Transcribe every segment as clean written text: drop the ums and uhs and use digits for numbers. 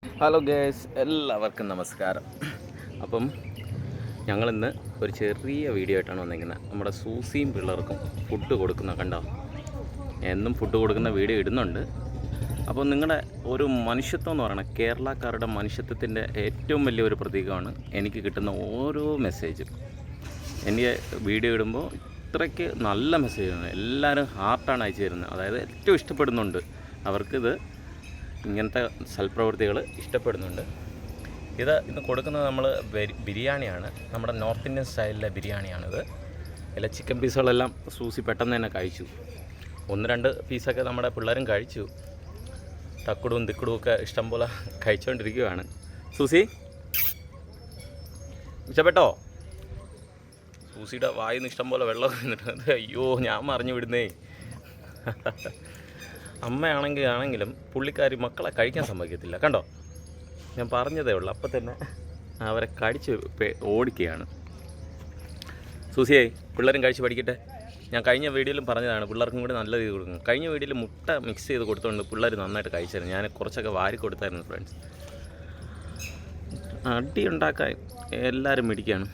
Hello guys, എല്ലാവർക്കും നമസ്കാരം. അപ്പം ഞങ്ങളിന്ന് ഒരു ചെറിയ വീഡിയോ ആയിട്ടാണ് വന്നിരിക്കുന്നത്. നമ്മുടെ സൂസിയും പിള്ളേർക്കും ഫുഡ് കൊടുക്കുന്ന കണ്ടോ, എന്നും ഫുഡ് കൊടുക്കുന്ന വീഡിയോ ഇടുന്നുണ്ട്. അപ്പോൾ നിങ്ങളുടെ ഒരു മനുഷ്യത്വം എന്ന് പറയുന്നത് കേരളക്കാരുടെ മനുഷ്യത്വത്തിൻ്റെ ഏറ്റവും വലിയൊരു പ്രതീകമാണ് എനിക്ക് കിട്ടുന്ന ഓരോ മെസ്സേജും. എനിക്ക് വീഡിയോ ഇടുമ്പോൾ ഇത്രയ്ക്ക് നല്ല മെസ്സേജാണ്. എല്ലാവരും ഹാർട്ടാണ് അയച്ചു തരുന്നത്. അതായത് ഏറ്റവും ഇഷ്ടപ്പെടുന്നുണ്ട്, അവർക്കിത് ഇങ്ങനത്തെ സൽപ്രവൃത്തികൾ ഇഷ്ടപ്പെടുന്നുണ്ട്. ഇന്ന് കൊടുക്കുന്നത് നമ്മൾ ബിരിയാണിയാണ്, നമ്മുടെ നോർത്ത് ഇന്ത്യൻ സ്റ്റൈലിലെ ബിരിയാണിയാണിത്. ഇതിലെ ചിക്കൻ പീസുകളെല്ലാം സൂസി പെട്ടെന്ന് തന്നെ കഴിച്ചു. 1-2 പീസൊക്കെ നമ്മുടെ പിള്ളേരും കഴിച്ചു. തക്കുടും തിക്കുടും ഒക്കെ ഇഷ്ടം പോലെ കഴിച്ചുകൊണ്ടിരിക്കുകയാണ്. സൂസി ഇഷ്ടപ്പെട്ടോ? സൂസിയുടെ വായിൽ നിന്ന് ഇഷ്ടം പോലെ വെള്ളം വന്നിട്ടുണ്ട്. അയ്യോ, ഞാൻ മറിഞ്ഞു വിടുന്നേ. അമ്മയാണെങ്കിലും പുള്ളിക്കാരി മക്കളെ കഴിക്കാൻ സമ്മതിക്കത്തില്ല. കണ്ടോ, ഞാൻ പറഞ്ഞതേ ഉള്ളൂ, അപ്പം തന്നെ അവരെ കടിച്ച് ഓടിക്കുകയാണ്. സൂസിയെ, പിള്ളേരും കഴിച്ച് പഠിക്കട്ടെ. ഞാൻ കഴിഞ്ഞ വീഡിയോയിലും പറഞ്ഞതാണ്, പിള്ളേർക്കും കൂടി നല്ല രീതി കൊടുക്കും. കഴിഞ്ഞ വീഡിയോയിൽ മുട്ട മിക്സ് ചെയ്ത് കൊടുത്തുകൊണ്ട് പിള്ളേർ നന്നായിട്ട് കഴിച്ചായിരുന്നു. ഞാൻ കുറച്ചൊക്കെ വാരി കൊടുത്തായിരുന്നു ഫ്രണ്ട്സ്. അടി ഉണ്ടാക്കാൻ എല്ലാവരും മിടിക്കുകയാണ്.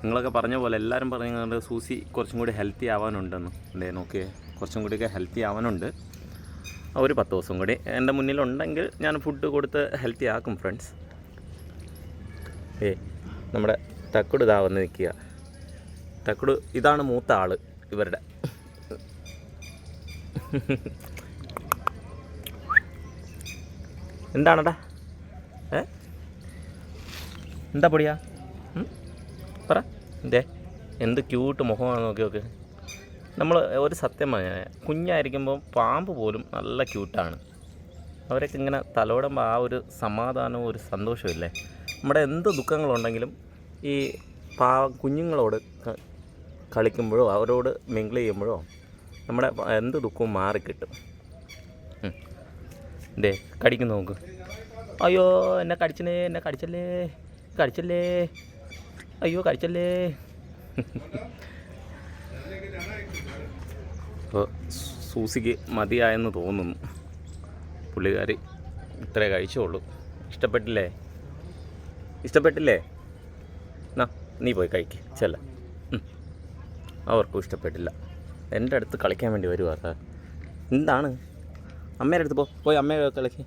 നിങ്ങളൊക്കെ പറഞ്ഞ പോലെ എല്ലാവരും പറയുന്നത് സൂസി കുറച്ചും കൂടി ഹെൽത്തി ആവാനുണ്ടെന്ന്. അല്ലേ, നോക്കിയേ, കുറച്ചും കൂടിയൊക്കെ ഹെൽത്തി ആവാനുണ്ട്. ഒരു 10 ദിവസം കൂടി എൻ്റെ മുന്നിലുണ്ടെങ്കിൽ ഞാൻ ഫുഡ് കൊടുത്ത് ഹെൽത്തി ആക്കും ഫ്രണ്ട്സ്. നമ്മുടെ തക്കുട് ഇതാ വന്ന് നിൽക്കുക. തക്കുട് ഇതാണ് മൂത്ത ആൾ ഇവരുടെ. എന്താണടാ? എന്താ പൊടിയാ? പറ. എന്ത് ക്യൂട്ട് മുഖമാണ്, നോക്കി. നമ്മൾ ഒരു സത്യം പറഞ്ഞാൽ കുഞ്ഞായിരിക്കുമ്പോൾ പാമ്പ് പോലും നല്ല ക്യൂട്ടാണ്. അവരൊക്കെ ഇങ്ങനെ തലോടുമ്പോൾ ആ ഒരു സമാധാനവും ഒരു സന്തോഷമില്ലേ. നമ്മുടെ എന്ത് ദുഃഖങ്ങളുണ്ടെങ്കിലും ഈ കുഞ്ഞുങ്ങളോട് കളിക്കുമ്പോഴോ അവരോട് മിങ്കിൾ ചെയ്യുമ്പോഴോ നമ്മുടെ എന്ത് ദുഃഖവും മാറിക്കിട്ടും. കടിക്കുന്നു നോക്ക്. അയ്യോ, എന്നെ കടിച്ചല്ലേ. അയ്യോ, കടിച്ചല്ലേ. അപ്പോൾ സൂസിക്ക് മതിയായെന്ന് തോന്നുന്നു. പുള്ളിക്കാരി ഇത്രേ കഴിച്ചോളൂ. ഇഷ്ടപ്പെട്ടില്ലേ? എന്നാ നീ പോയി കഴിക്ക്, ചെല്ല. അവർക്കും ഇഷ്ടപ്പെട്ടില്ല. എൻ്റെ അടുത്ത് കളിക്കാൻ വേണ്ടി വരുവാ. എന്താണ്? അമ്മയുടെ അടുത്ത് പോയി അമ്മയെ കളിക്ക്.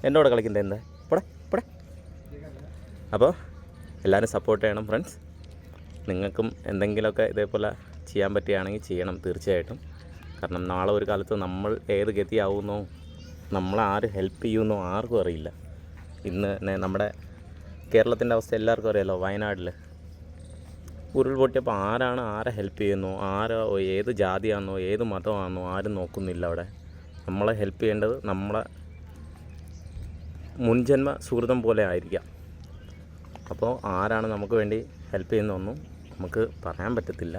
എൻ്റെ കൂടെ കളിക്കുന്നത് എന്താ? പോടെ. അപ്പോൾ എല്ലാവരും സപ്പോർട്ട് ചെയ്യണം ഫ്രണ്ട്സ്. നിങ്ങൾക്കും എന്തെങ്കിലുമൊക്കെ ഇതേപോലെ ചെയ്യാൻ പറ്റുകയാണെങ്കിൽ ചെയ്യണം തീർച്ചയായിട്ടും. കാരണം നാളെ ഒരു കാലത്ത് നമ്മൾ ഏത് ഗതിയാവുന്നോ, നമ്മളെ ആര് ഹെൽപ്പ് ചെയ്യുമെന്നോ ആർക്കും അറിയില്ല. ഇന്ന് നമ്മുടെ കേരളത്തിൻ്റെ അവസ്ഥ എല്ലാവർക്കും അറിയാമല്ലോ. വയനാട്ടിൽ ഉരുൾപൊട്ടിയപ്പോൾ ആരെ ഹെൽപ്പ് ചെയ്യുന്നു, ഏത് ജാതിയാണെന്നോ ഏത് മതമാണെന്നോ ആരും നോക്കുന്നില്ല. അവിടെ നമ്മളെ ഹെൽപ്പ് ചെയ്യേണ്ടത് നമ്മളെ മുൻജന്മ സുഹൃതം പോലെ ആയിരിക്കാം. അപ്പോൾ ആരാണ് നമുക്ക് വേണ്ടി ഹെൽപ്പ് ചെയ്യുന്നതൊന്നും നമുക്ക് പറയാൻ പറ്റത്തില്ല.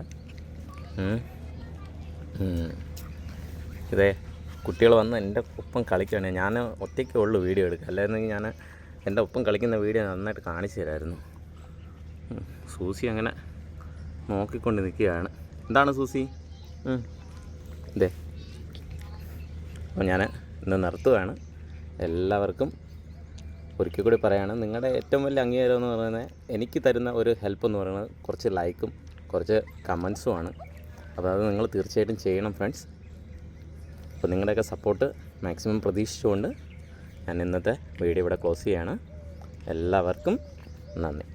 കുട്ടികൾ വന്ന് എൻ്റെ ഒപ്പം കളിക്കുകയാണ്. ഞാൻ ഒറ്റയ്ക്കേ ഉള്ളൂ വീഡിയോ എടുക്കുക. അല്ലായിരുന്നെങ്കിൽ ഞാൻ എൻ്റെ ഒപ്പം കളിക്കുന്ന വീഡിയോ നന്നായിട്ട് കാണിച്ചു തരാമായിരുന്നു. സൂസി അങ്ങനെ നോക്കിക്കൊണ്ട് നിൽക്കുകയാണ്. എന്താണ് സൂസി? അപ്പോൾ ഞാൻ ഇന്ന് നിർത്തുകയാണ്. എല്ലാവർക്കും ഒരിക്കൽ കൂടി പറയുകയാണ്, നിങ്ങളുടെ ഏറ്റവും വലിയ അംഗീകാരം എന്ന് പറയുന്നത് എനിക്ക് തരുന്ന ഒരു ഹെൽപ്പ് എന്ന് പറയുന്നത് കുറച്ച് ലൈക്കും കുറച്ച് കമൻസുമാണ്. അപ്പോൾ അത് നിങ്ങൾ തീർച്ചയായിട്ടും ചെയ്യണം ഫ്രണ്ട്സ്. അപ്പോൾ നിങ്ങളുടെയൊക്കെ സപ്പോർട്ട് മാക്സിമം പ്രതീക്ഷിച്ചുകൊണ്ട് ഞാൻ ഇന്നത്തെ വീഡിയോ ഇവിടെ ക്ലോസ് ചെയ്യുകയാണ്. എല്ലാവർക്കും നന്ദി.